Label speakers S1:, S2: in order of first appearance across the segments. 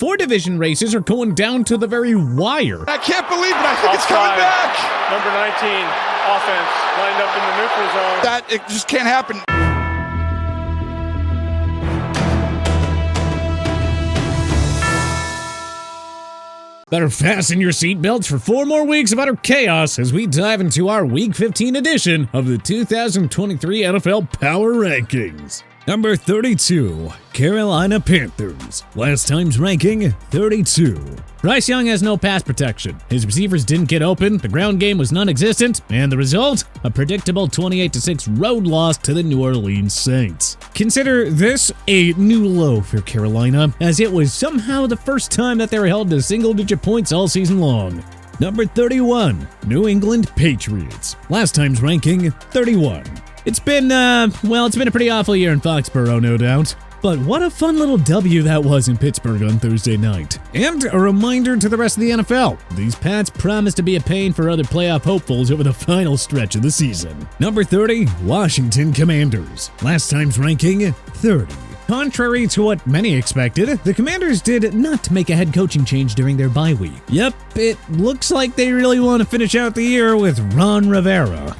S1: 4 division races are going down to the very wire.
S2: I can't believe it. I think it's coming back.
S3: Number 19, offense, lined up in the neutral zone.
S2: It just can't happen.
S1: Better fasten your seatbelts for 4 more weeks of utter chaos as we dive into our Week 15 edition of the 2023 NFL Power Rankings. Number 32, Carolina Panthers. Last time's ranking, 32. Bryce Young has no pass protection. His receivers didn't get open, the ground game was non-existent, and the result? A predictable 28-6 road loss to the New Orleans Saints. Consider this a new low for Carolina, as it was somehow the first time that they were held to single-digit points all season long. Number 31, New England Patriots. Last time's ranking, 31. It's been a pretty awful year in Foxborough, no doubt. But what a fun little W that was in Pittsburgh on Thursday night. And a reminder to the rest of the NFL, these Pats promise to be a pain for other playoff hopefuls over the final stretch of the season. Number 30, Washington Commanders. Last time's ranking, 30. Contrary to what many expected, the Commanders did not make a head coaching change during their bye week. Yep, it looks like they really want to finish out the year with Ron Rivera.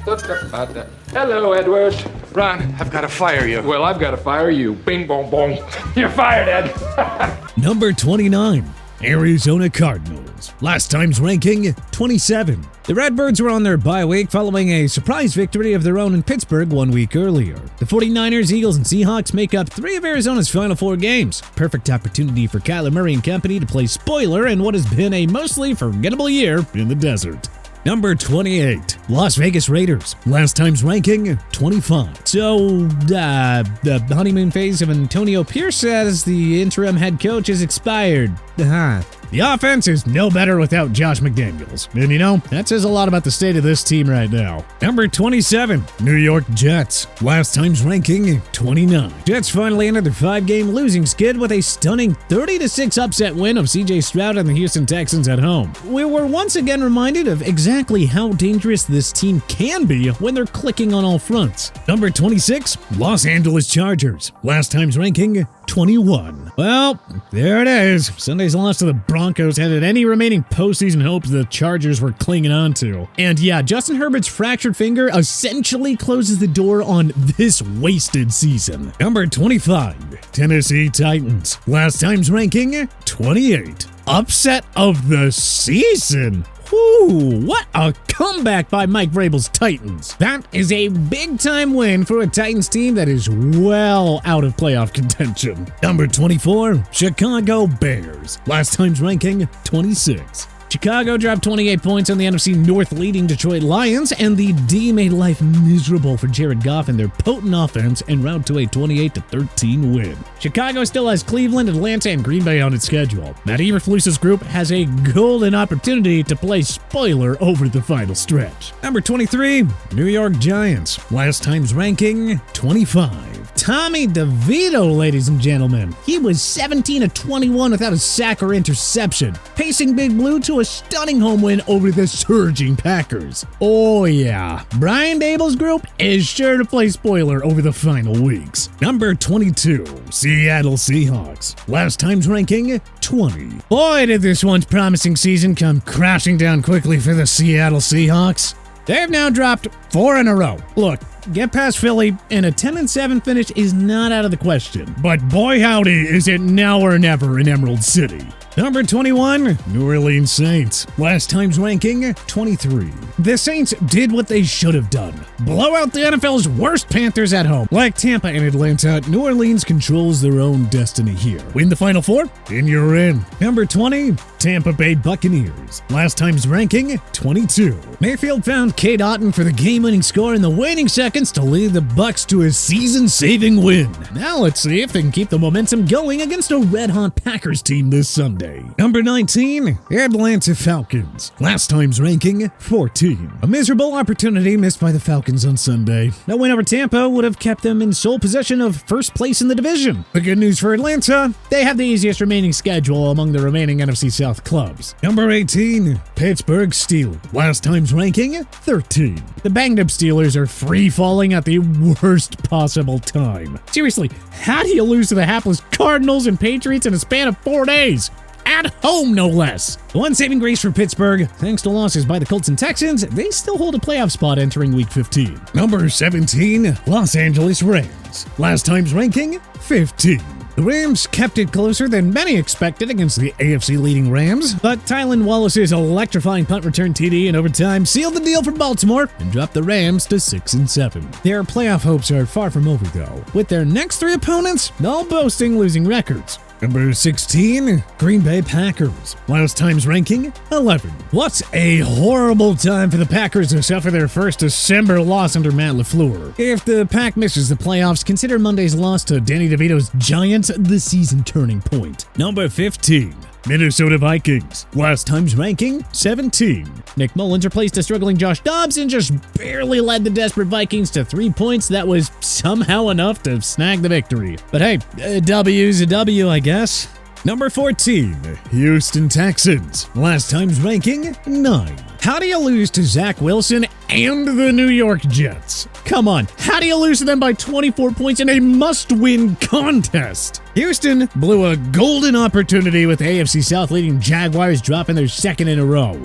S4: Hello, Edward.
S2: Ron, I've got to fire you.
S4: Well, I've got to fire you. Bing, bong, bong. You're fired, Ed.
S1: Number 29, Arizona Cardinals. Last time's ranking, 27. The Redbirds were on their bye week following a surprise victory of their own in Pittsburgh 1 week earlier. The 49ers, Eagles, and Seahawks make up 3 of Arizona's final 4 games. Perfect opportunity for Kyler Murray and company to play spoiler in what has been a mostly forgettable year in the desert. Number 28, Las Vegas Raiders. Last time's ranking, 25. So, the honeymoon phase of Antonio Pierce as the interim head coach is expired. The offense is no better without Josh McDaniels. And you know, that says a lot about the state of this team right now. Number 27, New York Jets. Last time's ranking, 29. Jets finally ended their 5-game losing skid with a stunning 30-6 upset win of CJ Stroud and the Houston Texans at home. We were once again reminded of exactly how dangerous this team can be when they're clicking on all fronts. Number 26, Los Angeles Chargers. Last time's ranking, 21. Well, there it is. Sunday's loss to the Broncos ended any remaining postseason hopes the Chargers were clinging on to. And yeah, Justin Herbert's fractured finger essentially closes the door on this wasted season. Number 25, Tennessee Titans. Last time's ranking, 28. Upset of the season. Whew, what a comeback by Mike Vrabel's Titans. That is a big-time win for a Titans team that is well out of playoff contention. Number 24, Chicago Bears. Last time's ranking, 26. Chicago dropped 28 points on the NFC North leading Detroit Lions, and the D made life miserable for Jared Goff and their potent offense en route to a 28-13 win. Chicago still has Cleveland, Atlanta, and Green Bay on its schedule. Matt Eberflus's group has a golden opportunity to play spoiler over the final stretch. Number 23, New York Giants. Last time's ranking, 25. Tommy DeVito, ladies and gentlemen. He was 17 of 21 without a sack or interception, pacing Big Blue to a stunning home win over the surging Packers. Oh yeah, Brian Daboll's group is sure to play spoiler over the final weeks. Number 22, Seattle Seahawks. Last time's ranking, 20. Boy, did this once promising season come crashing down quickly for the Seattle Seahawks. They have now dropped 4 in a row. Look, get past Philly, and a 10-7 finish is not out of the question. But boy howdy, is it now or never in Emerald City. Number 21, New Orleans Saints. Last time's ranking, 23. The Saints did what they should have done. Blow out the NFL's worst Panthers at home. Like Tampa and Atlanta, New Orleans controls their own destiny here. Win the Final Four, and you're in. Number 20, Tampa Bay Buccaneers. Last time's ranking, 22. Mayfield found Cade Otton for the game-winning score in the waning seconds to lead the Bucs to a season-saving win. Now let's see if they can keep the momentum going against a red-hot Packers team this Sunday. Number 19, Atlanta Falcons. Last time's ranking, 14. A miserable opportunity missed by the Falcons on Sunday. No win over Tampa would have kept them in sole possession of first place in the division. The good news for Atlanta, they have the easiest remaining schedule among the remaining NFC South clubs. Number 18, Pittsburgh Steelers. Last time's ranking, 13. The banged-up Steelers are free-falling at the worst possible time. Seriously, how do you lose to the hapless Cardinals and Patriots in a span of 4 days? at home no less. The one saving grace for Pittsburgh, thanks to losses by the Colts and Texans, they still hold a playoff spot entering Week 15. Number 17, Los Angeles Rams. Last time's ranking, 15. The Rams kept it closer than many expected against the AFC-leading Rams, but Tylan Wallace's electrifying punt return TD in overtime sealed the deal for Baltimore and dropped the Rams to 6-7. Their playoff hopes are far from over, though, with their next 3 opponents all boasting losing records. Number 16, Green Bay Packers. Last time's ranking, 11. What a horrible time for the Packers to suffer their first December loss under Matt LaFleur. If the Pack misses the playoffs, consider Monday's loss to Danny DeVito's Giants the season turning point. Number 15. Minnesota Vikings. Last time's ranking, 17. Nick Mullins replaced a struggling Josh Dobbs and just barely led the desperate Vikings to 3 points that was somehow enough to snag the victory. But hey, a W's a W, I guess. Number 14, Houston Texans. Last time's ranking, 9. How do you lose to Zach Wilson and the New York Jets? Come on, how do you lose to them by 24 points in a must-win contest? Houston blew a golden opportunity with the AFC South leading Jaguars dropping their second in a row.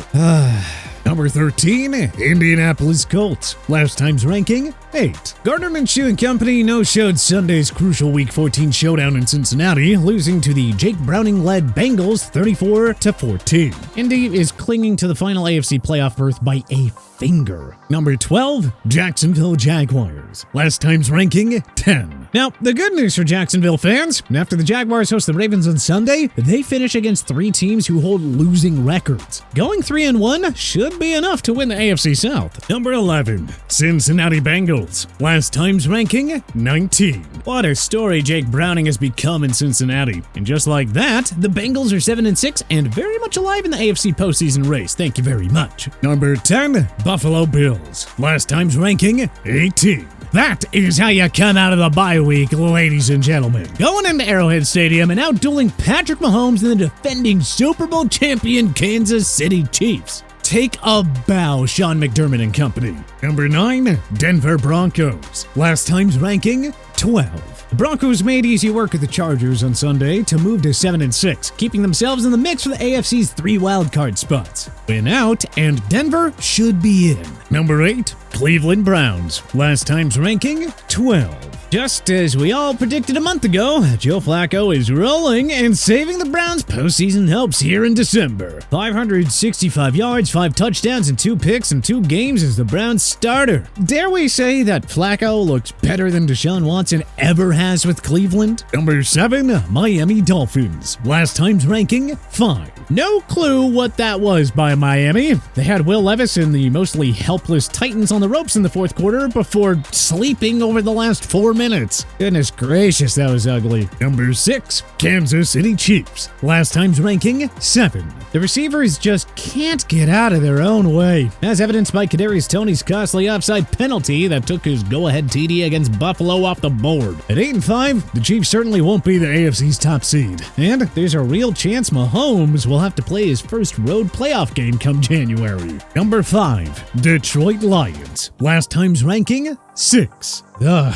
S1: Number 13, Indianapolis Colts. Last time's ranking, 8. Gardner Minshew and company no-showed Sunday's crucial Week 14 showdown in Cincinnati, losing to the Jake Browning-led Bengals 34-14. Indy is clinging to the final AFC playoff berth by a finger. Number 12, Jacksonville Jaguars. Last time's ranking, 10. Now, the good news for Jacksonville fans, after the Jaguars host the Ravens on Sunday, they finish against 3 teams who hold losing records. Going 3-1 should be enough to win the AFC South. Number 11, Cincinnati Bengals. Last time's ranking, 19. What a story Jake Browning has become in Cincinnati. And just like that, the Bengals are 7-6 and very much alive in the AFC postseason race. Thank you very much. Number 10, Buffalo Bills. Last time's ranking, 18. That is how you come out of the bye week, ladies and gentlemen. Going into Arrowhead Stadium and outdueling Patrick Mahomes and the defending Super Bowl champion Kansas City Chiefs. Take a bow, Sean McDermott and company. Number 9, Denver Broncos. Last time's ranking, 12. The Broncos made easy work of the Chargers on Sunday to move to 7-6, keeping themselves in the mix for the AFC's 3 wildcard spots. Win out, and Denver should be in. Number 8, Cleveland Browns. Last time's ranking, 12. Just as we all predicted a month ago, Joe Flacco is rolling and saving the Browns' postseason hopes here in December. 565 yards, 5 touchdowns, and 2 picks in 2 games as the Browns starter. Dare we say that Flacco looks better than Deshaun Watson ever has with Cleveland? Number 7, Miami Dolphins. Last time's ranking, 5. No clue what that was by Miami. They had Will Levis and the mostly helpless Titans on the ropes in the 4th quarter before sleeping over the last 4 minutes. Goodness gracious, that was ugly. Number 6, Kansas City Chiefs. Last time's ranking, 7. The receivers just can't get out of their own way, as evidenced by Kadarius Toney's costly offside penalty that took his go-ahead TD against Buffalo off the board. At 8-5, the Chiefs certainly won't be the AFC's top seed, and there's a real chance Mahomes will have to play his first road playoff game come January. Number 5, Detroit Lions. Last time's ranking, 6. Yeah,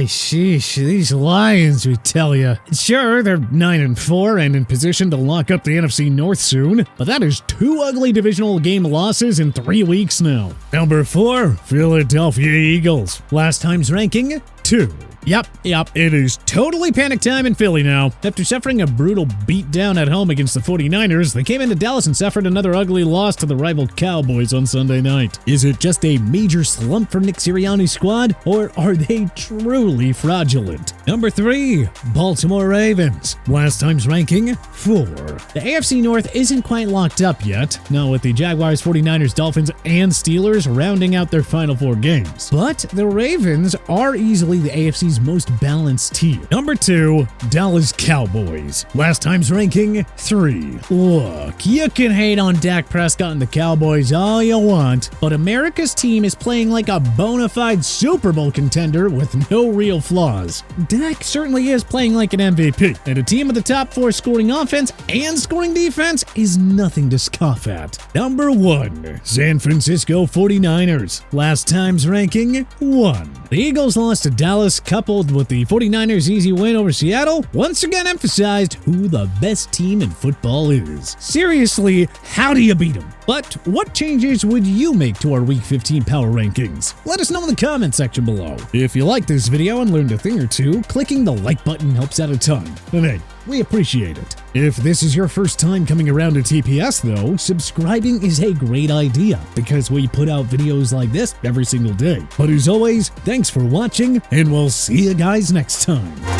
S1: sheesh, these Lions, we tell ya. Sure, they're 9-4 and in position to lock up the NFC North soon, but that is 2 ugly divisional game losses in 3 weeks now. Number 4, Philadelphia Eagles. Last time's ranking, 2. Yep, it is totally panic time in Philly now. After suffering a brutal beatdown at home against the 49ers, they came into Dallas and suffered another ugly loss to the rival Cowboys on Sunday night. Is it just a major slump for Nick Sirianni's squad, or are they truly fraudulent? Number 3, Baltimore Ravens. Last time's ranking, 4. The AFC North isn't quite locked up yet, now with the Jaguars, 49ers, Dolphins, and Steelers rounding out their final 4 games. But the Ravens are easily the AFC's most balanced team. Number 2, Dallas Cowboys. Last time's ranking, 3. Look, you can hate on Dak Prescott and the Cowboys all you want, but America's team is playing like a bona fide Super Super Bowl contender with no real flaws. Dak certainly is playing like an MVP, and a team with the top 4 scoring offense and scoring defense is nothing to scoff at. Number 1, San Francisco 49ers. Last time's ranking 1. The Eagles lost to Dallas, coupled with the 49ers' easy win over Seattle, once again emphasized who the best team in football is. Seriously, how do you beat them? But what changes would you make to our Week 15 power rankings? Let us know in the comment section below. If you liked this video and learned a thing or two, clicking the like button helps out a ton. And hey, we appreciate it. If this is your first time coming around to TPS though, subscribing is a great idea because we put out videos like this every single day. But as always, thanks for watching and we'll see you guys next time.